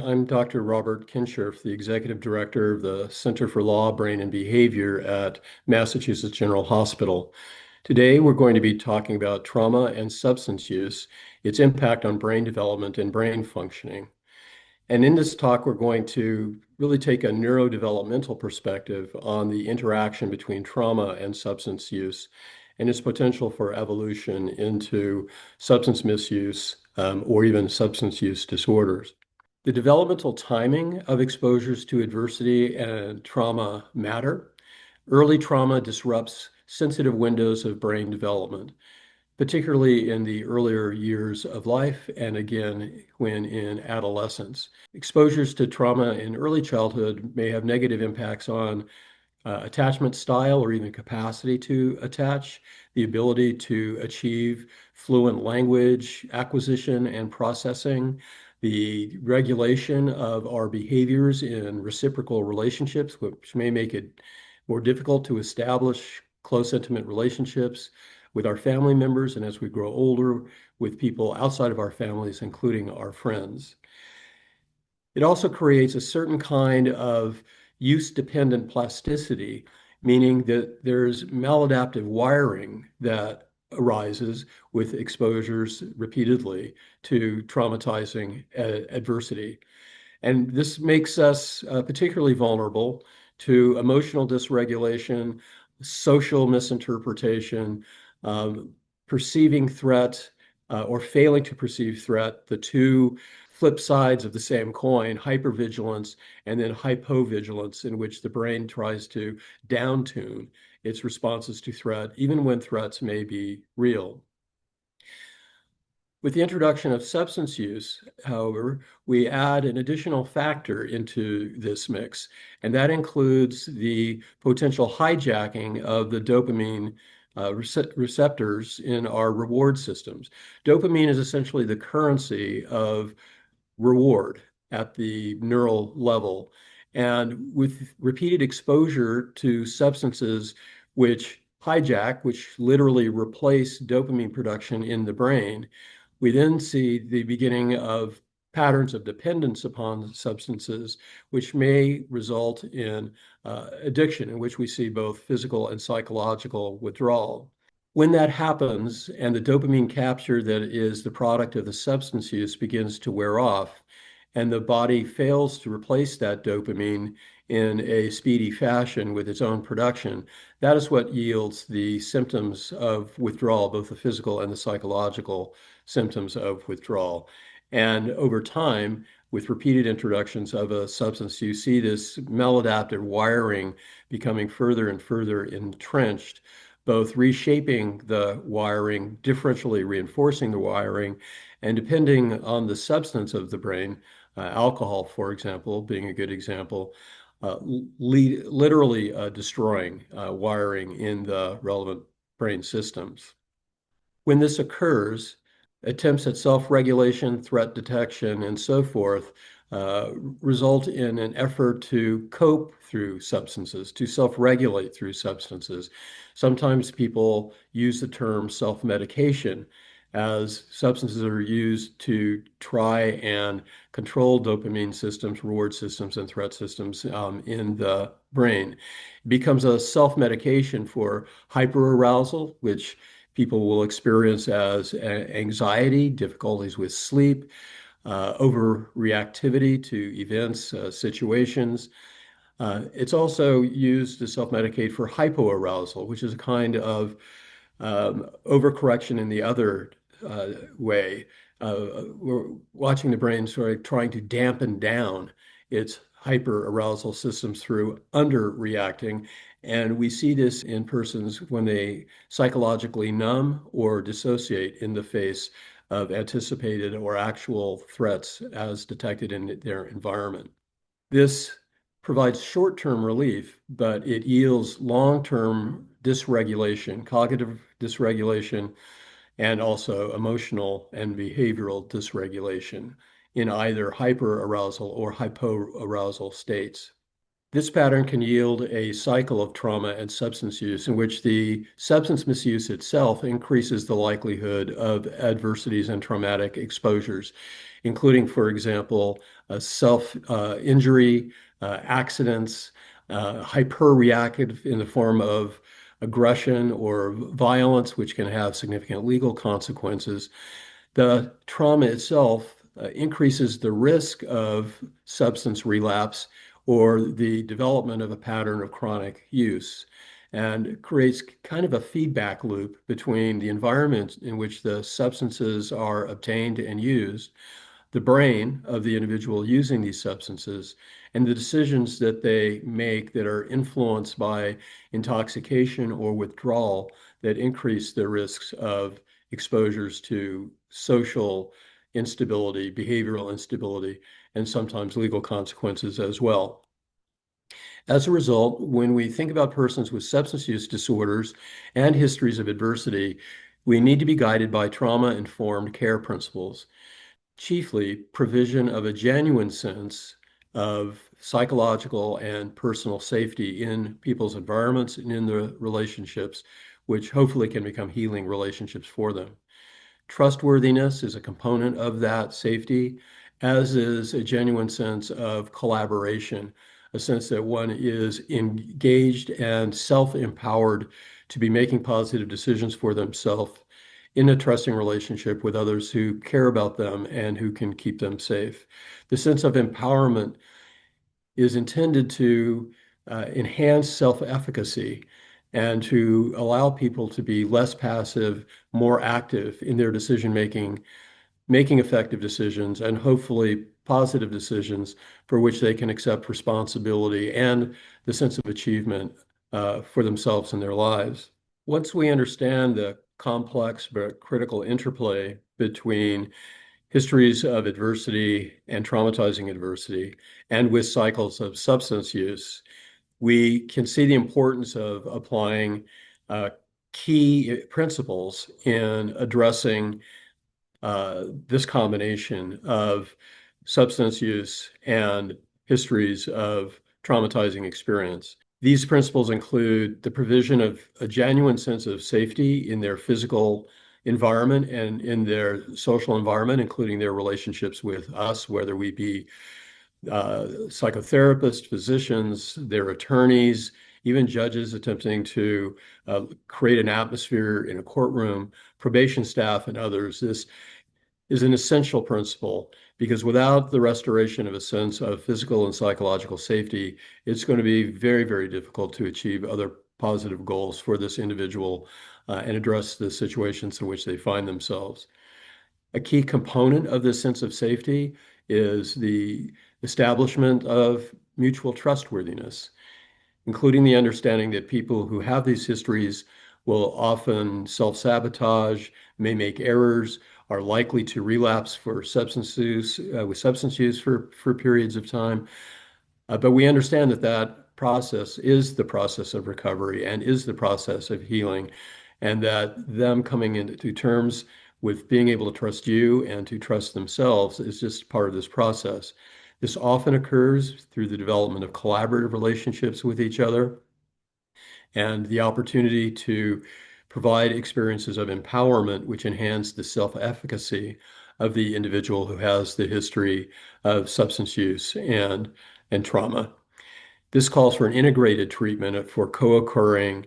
I'm Dr. Robert Kinshirf, the Executive Director of the Center for Law, Brain, and Behavior at Massachusetts General Hospital. Today, we're going to be talking about trauma and substance use, its impact on brain development and brain functioning. And in this talk, we're going to really take a neurodevelopmental perspective on the interaction between trauma and substance use and its potential for evolution into substance misuse or even substance use disorders. The developmental timing of exposures to adversity and trauma matter. Early trauma disrupts sensitive windows of brain development, particularly in the earlier years of life and again when in adolescence. Exposures to trauma in early childhood may have negative impacts on attachment style or even capacity to attach, the ability to achieve fluent language acquisition and processing, the regulation of our behaviors in reciprocal relationships, which may make it more difficult to establish close, intimate relationships with our family members, and as we grow older, with people outside of our families, including our friends. It also creates a certain kind of use-dependent plasticity, meaning that there's maladaptive wiring that arises with exposures repeatedly to traumatizing adversity. And this makes us particularly vulnerable to emotional dysregulation, social misinterpretation, perceiving threat or failing to perceive threat, the two flip sides of the same coin, hypervigilance and then hypovigilance, in which the brain tries to down tune its responses to threat, even when threats may be real. With the introduction of substance use, however, we add an additional factor into this mix, and that includes the potential hijacking of the dopamine receptors in our reward systems. Dopamine is essentially the currency of reward at the neural level. And with repeated exposure to substances which hijack, which literally replace dopamine production in the brain, we then see the beginning of patterns of dependence upon substances, which may result in addiction, in which we see both physical and psychological withdrawal. When that happens and the dopamine capture that is the product of the substance use begins to wear off, and the body fails to replace that dopamine in a speedy fashion with its own production, that is what yields the symptoms of withdrawal, both the physical and the psychological symptoms of withdrawal. And over time, with repeated introductions of a substance, you see this maladaptive wiring becoming further and further entrenched, both reshaping the wiring, differentially reinforcing the wiring, and depending on the substance of the brain, alcohol, for example, being a good example, literally destroying wiring in the relevant brain systems. When this occurs, attempts at self-regulation, threat detection, and so forth result in an effort to cope through substances, to self-regulate through substances. Sometimes people use the term self-medication, as substances are used to try and control dopamine systems, reward systems, and threat systems in the brain. It becomes a self-medication for hyperarousal, which people will experience as anxiety, difficulties with sleep, overreactivity to events, situations. It's also used to self-medicate for hypoarousal, which is a kind of overcorrection in the other way. We're watching the brain sort of trying to dampen down its hyperarousal systems through underreacting. And we see this in persons when they psychologically numb or dissociate in the face of anticipated or actual threats as detected in their environment. This provides short-term relief, but it yields long-term dysregulation, cognitive dysregulation, and also emotional and behavioral dysregulation in either hyperarousal or hypoarousal states. This pattern can yield a cycle of trauma and substance use in which the substance misuse itself increases the likelihood of adversities and traumatic exposures, including, for example, self-injury, accidents, hyperreactive in the form of aggression or violence, which can have significant legal consequences. The trauma itself increases the risk of substance relapse or the development of a pattern of chronic use and creates kind of a feedback loop between the environment in which the substances are obtained and used, the brain of the individual using these substances, and the decisions that they make that are influenced by intoxication or withdrawal that increase the risks of exposures to social instability, behavioral instability, and sometimes legal consequences as well. As a result, when we think about persons with substance use disorders and histories of adversity, we need to be guided by trauma-informed care principles, chiefly provision of a genuine sense of psychological and personal safety in people's environments and in the relationships, which hopefully can become healing relationships for them. Trustworthiness is a component of that safety, as is a genuine sense of collaboration, a sense that one is engaged and self-empowered to be making positive decisions for themselves in a trusting relationship with others who care about them and who can keep them safe. The sense of empowerment is intended to enhance self-efficacy and to allow people to be less passive, more active in their decision making, making effective decisions, and hopefully positive decisions for which they can accept responsibility and the sense of achievement for themselves and their lives. Once we understand the complex but critical interplay between histories of adversity and traumatizing adversity, and with cycles of substance use, we can see the importance of applying key principles in addressing this combination of substance use and histories of traumatizing experience. These principles include the provision of a genuine sense of safety in their physical environment and in their social environment, including their relationships with us, whether we be psychotherapists, physicians, their attorneys, even judges attempting to create an atmosphere in a courtroom, probation staff, and others. This is an essential principle because without the restoration of a sense of physical and psychological safety, it's going to be very, very difficult to achieve other positive goals for this individual and address the situations in which they find themselves. A key component of this sense of safety is the establishment of mutual trustworthiness, including the understanding that people who have these histories will often self-sabotage, may make errors, are likely to relapse for substance use with substance use for periods of time. But we understand that that process is the process of recovery and is the process of healing, and that them coming into terms with being able to trust you and to trust themselves is just part of this process. This often occurs through the development of collaborative relationships with each other and the opportunity to provide experiences of empowerment, which enhance the self-efficacy of the individual who has the history of substance use and trauma. This calls for an integrated treatment for co-occurring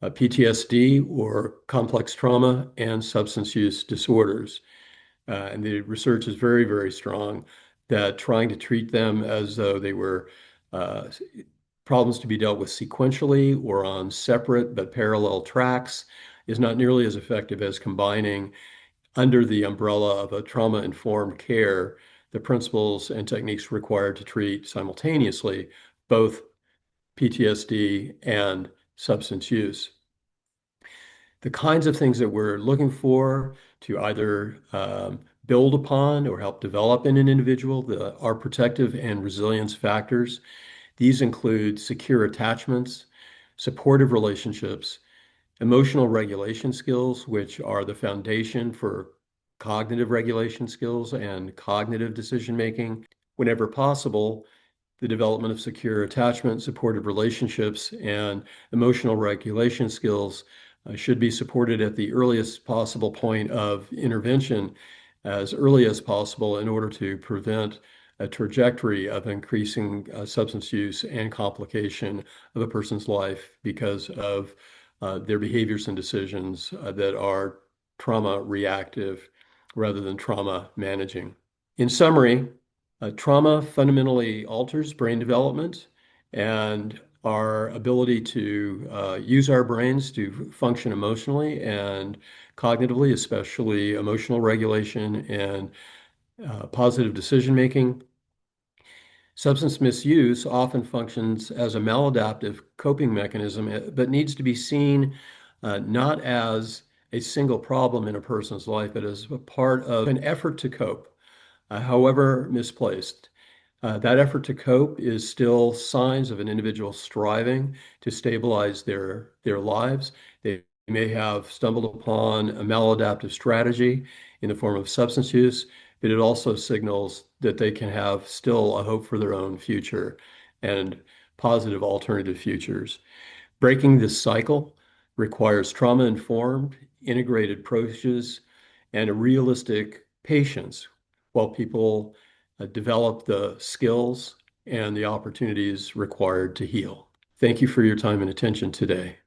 PTSD or complex trauma and substance use disorders. And the research is very, very strong that trying to treat them as though they were problems to be dealt with sequentially or on separate but parallel tracks is not nearly as effective as combining under the umbrella of a trauma-informed care the principles and techniques required to treat simultaneously both PTSD and substance use. The kinds of things that we're looking for to either build upon or help develop in an individual are protective and resilience factors. These include secure attachments, supportive relationships, emotional regulation skills, which are the foundation for cognitive regulation skills and cognitive decision making. Whenever possible, the development of secure attachment, supportive relationships, and emotional regulation skills should be supported at the earliest possible point of intervention as early as possible in order to prevent a trajectory of increasing substance use and complication of a person's life because of their behaviors and decisions that are trauma reactive rather than trauma managing. In summary, trauma fundamentally alters brain development and our ability to use our brains to function emotionally and cognitively, especially emotional regulation and positive decision making. Substance misuse often functions as a maladaptive coping mechanism, but needs to be seen not as a single problem in a person's life, but as a part of an effort to cope, however misplaced. That effort to cope is still signs of an individual striving to stabilize their lives. They may have stumbled upon a maladaptive strategy in the form of substance use, but it also signals that they can have still a hope for their own future and positive alternative futures. Breaking this cycle requires trauma-informed, integrated approaches and a realistic patience while people develop the skills and the opportunities required to heal. Thank you for your time and attention today.